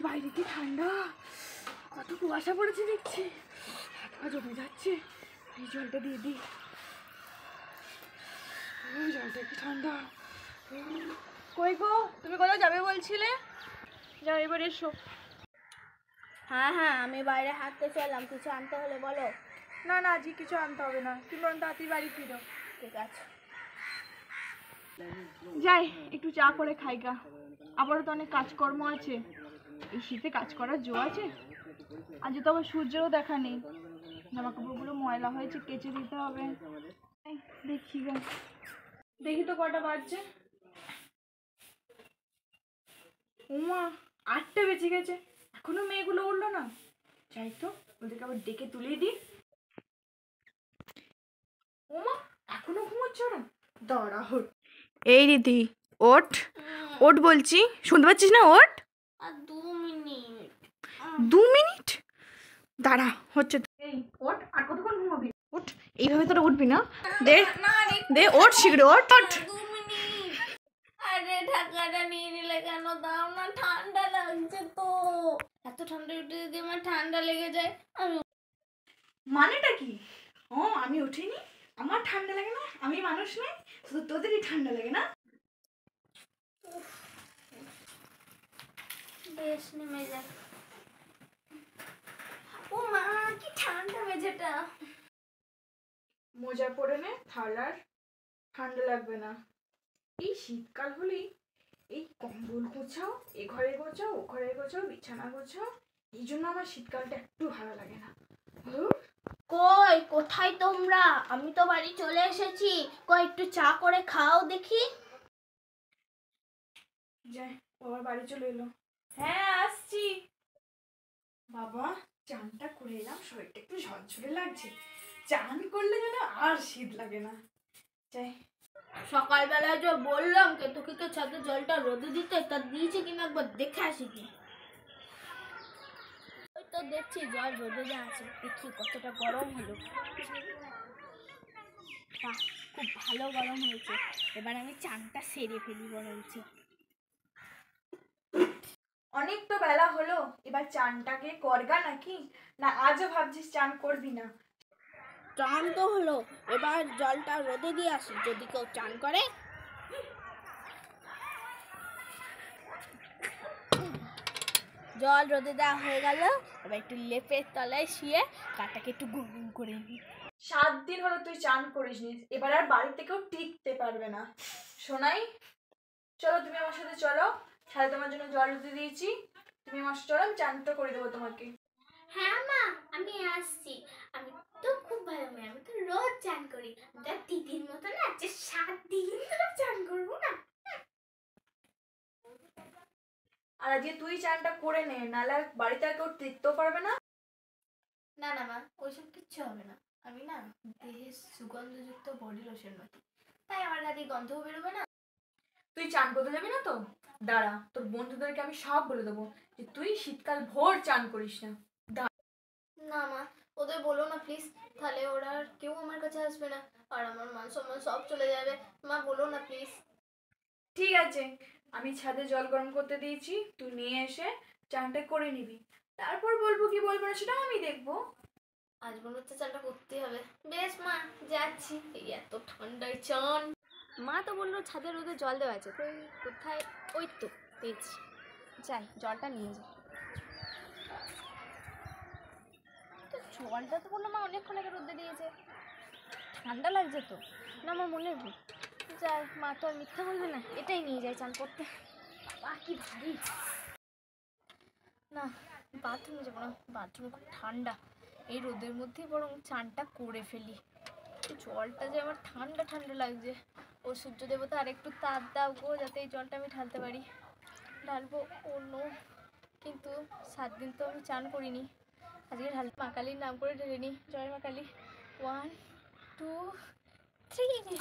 বাইরে কি ঠান্ডা, কত কুয়াশা পড়েছে দেখছি, হাত পা জমে যাচ্ছে। এই জলটা দিয়ে দিই। জলটা কি ঠান্ডা। কই গো, তুমি কোথাও যাবে বলছিলে? যাও এবার এসো। হ্যাঁ হ্যাঁ, আমি বাইরে হাঁটতে চললাম, কিছু আনতে হলে বলো। না না, আজকে কিছু আনতে হবে না, তুমি বরং তাড়াতাড়ি বাড়ি ফিরো। ঠিক আছে। যাই একটু চা করে খাই গা, আবারও তো অনেক কাজকর্ম আছে। এই শীতে কাজ করার জো আছে? আজ তো আবার সূর্যেরও দেখা নেই। জামা কাপড়গুলো ময়লা হয়েছে, কেচে দিতে হবে। দেখি গা, দেখি তো কটা বাজছে। উমা, 8টা বেজে গেছে, এখনো মেয়েগুলো উঠলো না। যাই তো ওদেরকে আবার ডেকে তুলে দিই। উমা, এখনো ঘুমোচ্ছ না? দাঁড়া হোট। এই রীতি, ওঠ ওঠ বলছি, শুনতে পাচ্ছিস না? ওঠ। আর 2 মিনিট। 2 মিনিট দাঁড়া, হচ্ছে। এই ওঠ, আর কতক্ষণ ঘুমাবি? ওঠ, এইভাবে তোরা উঠবি না। দে দে, ওঠ শীঘ্র, ওঠ ওঠ। 2 মিনিট। আরে ঢাকাটা নিয়ে নিলে কেন? দাও না, ঠান্ডা লাগছে তো। এত ঠান্ডা উঠে যদি আমার ঠান্ডা লেগে যায়। আমি মানেটা কি? ও, আমি উঠিনি, আমার ঠান্ডা লাগে না? আমি মানুষ নই? শুধু তোদেরই ঠান্ডা লাগে না? বেশ নেমে যায়। ও মা, কি ঠান্ডা মেঝেটা। মোজা পরে নে, তাহলে আর ঠান্ডা লাগবে না। এই শীতকাল হলেই এই কম্বল গোছাও, এ ঘরে গোছাও, ও ঘরে গোছাও, বিছানা গোছাও, এই জন্য আমার শীতকালটা একটু ভালো লাগে না। কই, কোথায় তোমরা? আমি তো বাড়ি চলে এসেছি। কই, একটু চা করে খাও দেখি। যাই, ও আবার বাড়ি চলে এলো। হ্যাঁ আসছি। বাবা, চানটা করে এলাম, শরীরটা একটু ঝরঝরে লাগছে। চান করলে যেন আর শীত লাগে না। যাই। সকালবেলায় যে বললাম কেতকিকে ছাদে জলটা রোদে দিতে, তা দিয়েছে কিনা একবার দেখে আসি কি। ওই তো দেখছি জল রোদে যা আছে, দেখি কতটা গরম হলো। বাহ, খুব ভালো গরম হয়েছে। এবার আমি চানটা সেরে ফেলি বরঞ্চ। অনেক তো বেলা হলো, এবার চানটাকে করগা নাকি? না আজও ভাবছিস চান করবি না? চান তো হলো, এবার জলটা রোদে দিয়ে আসি, যদি কেউ চান করে। জল রোদে দেওয়া হয়ে গেল, এবার একটু লেপের তলায় শুয়ে গাটাকে একটু গরম করে নিই। 7 দিন হলো তুই চান করিসনি, এবার আর বাড়িতে কেউ টিকতে পারবে না। শোনাই, চলো তুমি আমার সাথে চলো, সাথে তোমার জন্য জল দিতে দিয়েছি, তুমি আমার সাথে চলো, আমি চানটা করে দেবো তোমাকে। হ্যাঁ মা, আমি আসছি। আমি তো খুব ভালো মেয়ে, আমি তো রোজ চান করি। তার দিদির মতো না যে 7 দিন ধরে চান করবো না। আর আজকে তুই চানটা করে নে, নাহলে আর বাড়িতে আর কেউ টিকতেও পারবে না। না না মা, ওইসব কিচ্ছু হবে না। আমি না দেহে সুগন্ধযুক্ত বডি লোশন মাখি, তাই আমার গায়ে গন্ধও বেরোবে না। তুই চান করতে যাবি না তো? দাঁড়া, তোর বন্ধুদেরকে আমি সব বলে দেবো যে তুই শীতকাল ভোর চান করিস না। না মা, ওদের বলো না প্লিজ, তাহলে ওরা আর কেউ আমার কাছে আসবে না, আর আমার মান সম্মান সব চলে যাবে। মা বলো না প্লিজ। ঠিক আছে, আমি ছাদে জল গরম করতে দিয়েছি, তুই নিয়ে এসে চানটা করে নিবি, তারপর বলবো কি বলবো না সেটাও আমি দেখবো। আজ মনে হচ্ছে চানটা করতেই হবে। বেশ মা, যাচ্ছি। এই এত ঠান্ডায় চান। মা তো বললো ছাদে রোদে জল দেওয়া আছে, তো কোথায়? ওই তো পেয়েছি, যাই জলটা নিয়ে যাই। জলটা তো বললো মা অনেকক্ষণ আগে রোদে দিয়েছে, ঠান্ডা লাগছে তো। না, আমার মনের ভুল। যাই, মা তো আর মিথ্যা বলবে না, এটাই নিয়ে যাই চান করতে। বাবা কি ভারী। না, বাথরুমে যাবো না, বাথরুমে খুব ঠান্ডা। এই রোদের মধ্যেই বরং চানটা করে ফেলি। জলটা যে আমার ঠান্ডা ঠান্ডা লাগছে। ও সূর্য দেবতা আর একটু তাপ দাও গো, যাতে এই জলটা আমি ঢালতে পারি। ঢালবো, অন্য কিন্তু 7 দিন তো আমি চান করিনি, আজকে মা কালীর নাম করে ঢেলে নিই। জয় মা কালী। 1 2 3